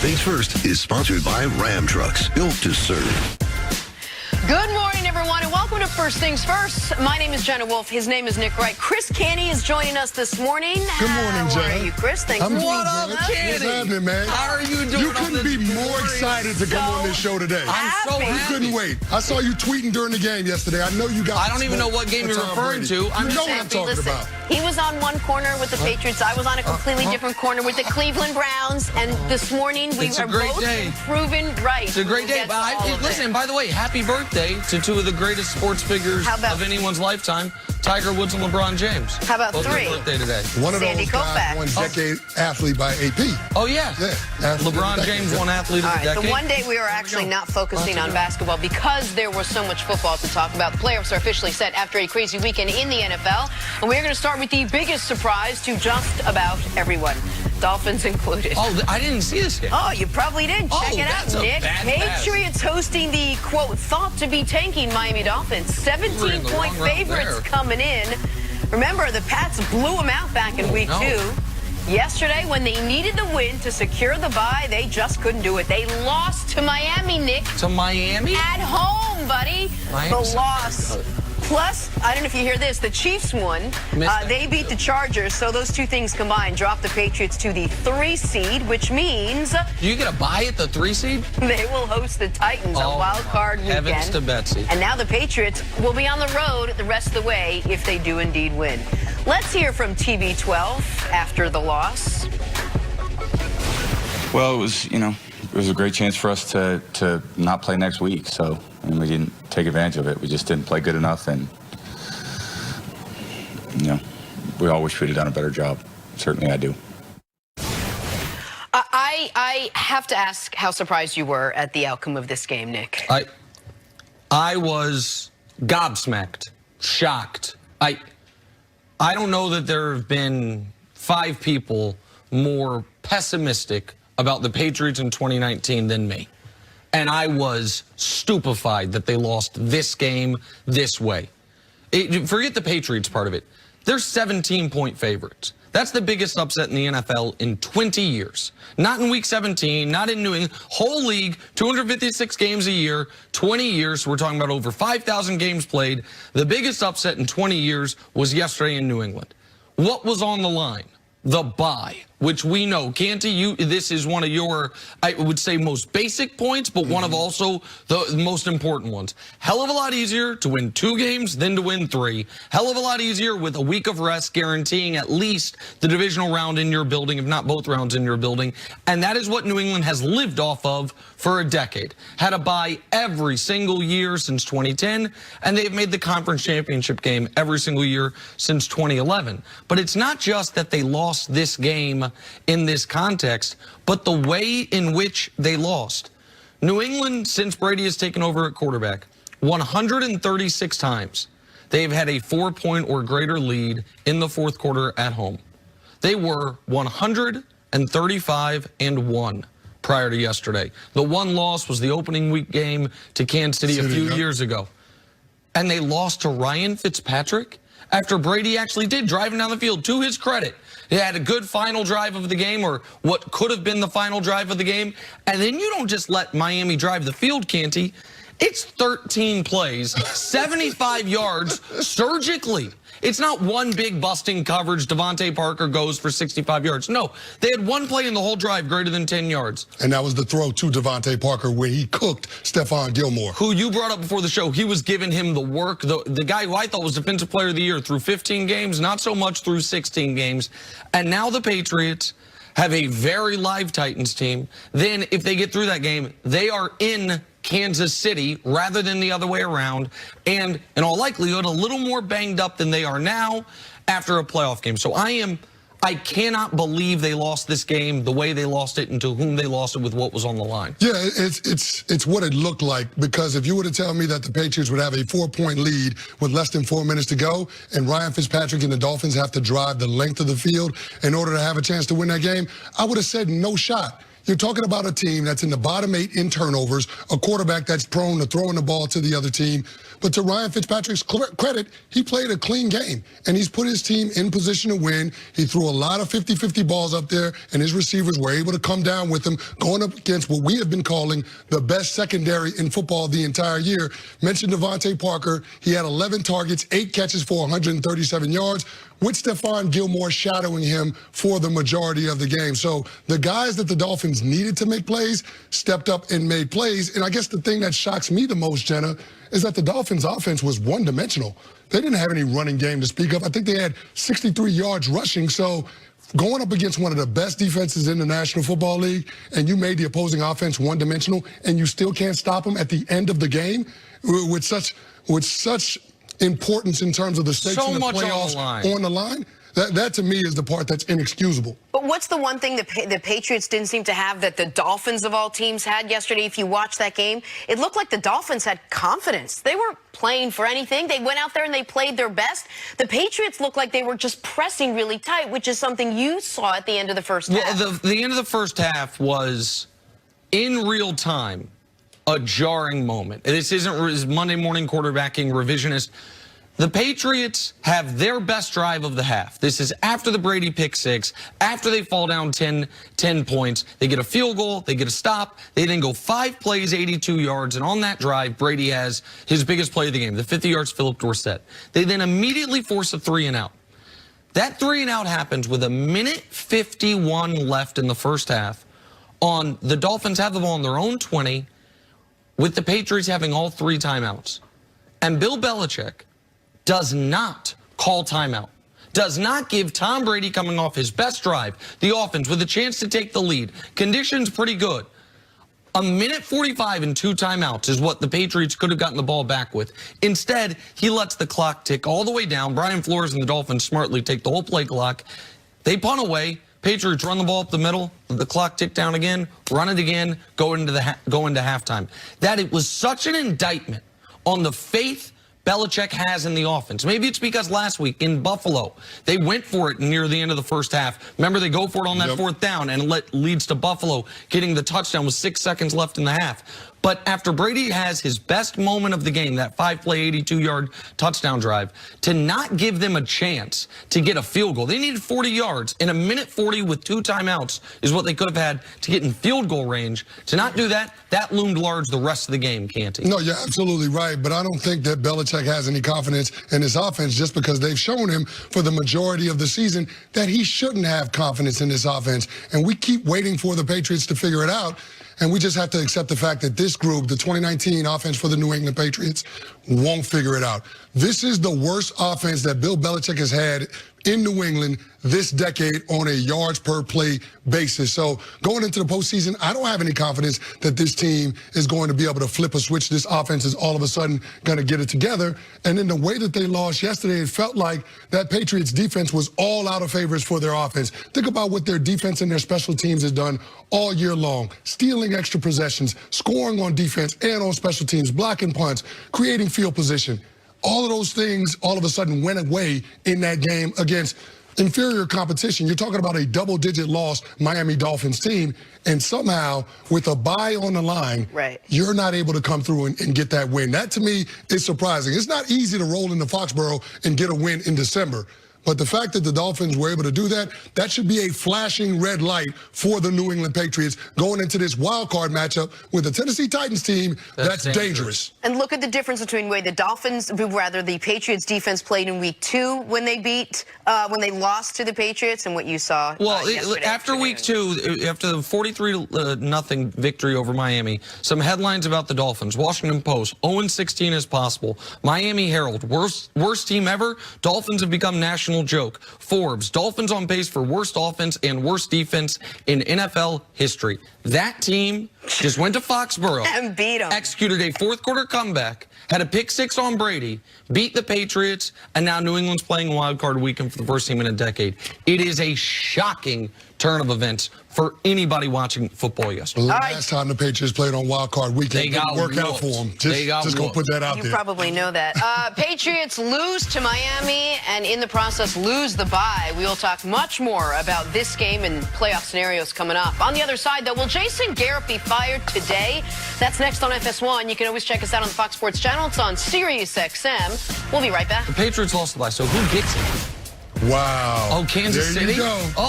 Things First is sponsored by Ram Trucks, built to serve. Good morning, everyone, and welcome to First Things First. My name is Jenna Wolf. His name is Nick Wright. Chris Canny is joining us this morning. Good morning, Jenna. How are you, Chris? Thanks for being What with up, us. Canny? What's happening, man? How are you doing? You couldn't be more excited to come on this show today. I'm so happy. You couldn't wait. I saw you tweeting during the game yesterday. I know you got. I don't even know what game you're referring to. You know what I'm talking about. He was on one corner with the Patriots. I was on a completely different corner with the Cleveland Browns. And this morning we were both proven right. It's a great day. But listen, by the way, happy birthday to two of the greatest sports figures of anyone's lifetime, Tiger Woods and LeBron James. How about both three? Birthday today. One of those guys won Decade Athlete by AP. Oh, yeah. LeBron James won Athlete of the Decade. The one day we were actually not focusing on basketball because there was so much football to talk about. The playoffs are officially set after a crazy weekend in the NFL. And we're going to start with the biggest surprise to just about everyone, Dolphins included. Oh, I didn't see this yet. Oh, you probably did. Check it out, Nick. Patriots hosting the, quote, thought to be tanking Miami Dolphins. 17-point favorites coming in. Remember, the Pats blew them out back in week 2. Yesterday, when they needed the win to secure the bye, they just couldn't do it. They lost to Miami, Nick. To Miami? At home, buddy. The loss. Plus, I don't know if you hear this, the Chiefs won. They beat the Chargers, so those two things combined drop the Patriots to the 3 seed, which means... Do you get a bye at the 3 seed? They will host the Titans on Wild Card weekend. Heavens to Betsy. And now the Patriots will be on the road the rest of the way if they do indeed win. Let's hear from TB12 after the loss. Well, it was a great chance for us to not play next week, so we didn't take advantage of it. We just didn't play good enough, and we all wish we'd have done a better job. Certainly I do. I have to ask how surprised you were at the outcome of this game, Nick. I was gobsmacked, shocked. I don't know that there have been 5 people more pessimistic about the Patriots in 2019 than me. And I was stupefied that they lost this game this way. Forget the Patriots part of it. They're 17-point favorites. That's the biggest upset in the NFL in 20 years. Not in Week 17, not in New England. Whole league, 256 games a year, 20 years. So we're talking about over 5,000 games played. The biggest upset in 20 years was yesterday in New England. What was on the line? The bye, which we know. Canty, this is one of your, I would say, most basic points, but one of also the most important ones. Hell of a lot easier to win 2 games than to win 3. Hell of a lot easier with a week of rest, guaranteeing at least the divisional round in your building, if not both rounds in your building. And that is what New England has lived off of for a decade. Had a bye every single year since 2010, and they've made the conference championship game every single year since 2011. But it's not just that they lost this game in this context, but the way in which they lost. New England, since Brady has taken over at quarterback, 136 times they've had a 4-point or greater lead in the fourth quarter at home. They were 135-1 prior to yesterday. The one loss was the opening week game to Kansas City a few years ago. And they lost to Ryan Fitzpatrick after Brady actually did, driving down the field. To his credit, he had a good final drive of the game, or what could have been the final drive of the game. And then you don't just let Miami drive the field, Canty. It's 13 plays, 75 yards surgically. It's not one big busting coverage. Devontae Parker goes for 65 yards. No, they had one play in the whole drive greater than 10 yards. And that was the throw to Devontae Parker where he cooked Stephon Gilmore. Who you brought up before the show. He was giving him the work. The guy who I thought was Defensive Player of the Year through 15 games, not so much through 16 games. And now the Patriots have a very live Titans team. Then if they get through that game, they are in Kansas City rather than the other way around, and in all likelihood a little more banged up than they are now after a playoff game. So I cannot believe they lost this game the way they lost it and to whom they lost it with what was on the line. Yeah, it's what it looked like, because if you were to tell me that the Patriots would have a 4-point lead with less than 4 minutes to go and Ryan Fitzpatrick and the Dolphins have to drive the length of the field in order to have a chance to win that game, I would have said no shot. You're talking about a team that's in the bottom 8 in turnovers, a quarterback that's prone to throwing the ball to the other team. But to Ryan Fitzpatrick's credit, he played a clean game, and he's put his team in position to win. He threw a lot of 50-50 balls up there, and his receivers were able to come down with him, going up against what we have been calling the best secondary in football the entire year. Mentioned Devontae Parker. He had 11 targets, 8 catches for 137 yards, with Stephon Gilmore shadowing him for the majority of the game. So the guys that the Dolphins needed to make plays stepped up and made plays. And I guess the thing that shocks me the most, Jenna, is that the Dolphins' offense was one-dimensional. They didn't have any running game to speak of. I think they had 63 yards rushing. So going up against one of the best defenses in the National Football League, and you made the opposing offense one-dimensional, and you still can't stop them at the end of the game with such importance in terms of the stakes in the playoffs on the line. That to me is the part that's inexcusable. But what's the one thing the Patriots didn't seem to have that the Dolphins of all teams had yesterday? If you watch that game, it looked like the Dolphins had confidence. They weren't playing for anything. They went out there and they played their best. The Patriots looked like they were just pressing really tight, which is something you saw at the end of the first half. Well, the end of the first half was, in real time, a jarring moment. This isn't Monday morning quarterbacking revisionist. The Patriots have their best drive of the half. This is after the Brady pick six, after they fall down 10 points. They get a field goal, they get a stop, they then go 5 plays, 82 yards, and on that drive, Brady has his biggest play of the game, the 50 yards Philip Dorsett. They then immediately force a 3-and-out. That 3-and-out happens with 1:51 left in the first half. The Dolphins have the ball on their own 20, with the Patriots having all 3 timeouts. And Bill Belichick does not call timeout, does not give Tom Brady, coming off his best drive, the offense with a chance to take the lead. Conditions pretty good. 1:45 and 2 timeouts is what the Patriots could have gotten the ball back with. Instead, he lets the clock tick all the way down. Brian Flores and the Dolphins smartly take the whole play clock. They punt away. Patriots run the ball up the middle. The clock tick down again. Run it again. Go into halftime. That it was such an indictment on the faith Belichick has in the offense. Maybe it's because last week in Buffalo, they went for it near the end of the first half. Remember, they go for it on that 4th down, and it leads to Buffalo getting the touchdown with 6 seconds left in the half. But after Brady has his best moment of the game, that 5-play, 82-yard touchdown drive, to not give them a chance to get a field goal. They needed 40 yards. In 1:40 with 2 timeouts is what they could have had to get in field goal range. To not do that, that loomed large the rest of the game, Canty. No, you're absolutely right. But I don't think that Belichick has any confidence in his offense just because they've shown him for the majority of the season that he shouldn't have confidence in this offense. And we keep waiting for the Patriots to figure it out. And we just have to accept the fact that this group, the 2019 offense for the New England Patriots, won't figure it out. This is the worst offense that Bill Belichick has had in New England this decade on a yards per play basis. So going into the postseason, I don't have any confidence that this team is going to be able to flip a switch. This offense is all of a sudden going to get it together. And in the way that they lost yesterday, it felt like that Patriots defense was all out of favors for their offense. Think about what their defense and their special teams has done all year long. Stealing extra possessions, scoring on defense and on special teams, blocking punts, creating field position. All of those things all of a sudden went away in that game against inferior competition. You're talking about a double-digit loss Miami Dolphins team, and somehow with a bye on the line, you're not able to come through and get that win. That, to me, is surprising. It's not easy to roll into Foxborough and get a win in December. But the fact that the Dolphins were able to do that, that should be a flashing red light for the New England Patriots going into this wild card matchup with the Tennessee Titans team that's dangerous. And look at the difference between the way the Patriots defense played in week 2 when they lost to the Patriots and what you saw after week 2, after the 43-0 victory over Miami, some headlines about the Dolphins. Washington Post, 0-16 as possible. Miami Herald, worst team ever. Dolphins have become national joke. Forbes, Dolphins on pace for worst offense and worst defense in NFL history. That team just went to Foxborough and beat them. Executed a 4th-quarter comeback, had a pick 6 on Brady, beat the Patriots, and now New England's playing wild card weekend for the first team in a decade. It is a shocking turn of events for anybody watching football yesterday. Last time the Patriots played on Wild Card Weekend, They got didn't work out for them. Just gonna put that out You there. probably know that. Patriots lose to Miami and in the process lose the bye. We will talk much more about this game and playoff scenarios coming up. On the other side, though, will Jason Garrett be fired today? That's next on FS1. You can always check us out on the Fox Sports channel. It's on Sirius XM. We'll be right back. The Patriots lost the bye, so who gets it? Wow. Oh, Kansas there City? You go. Oh.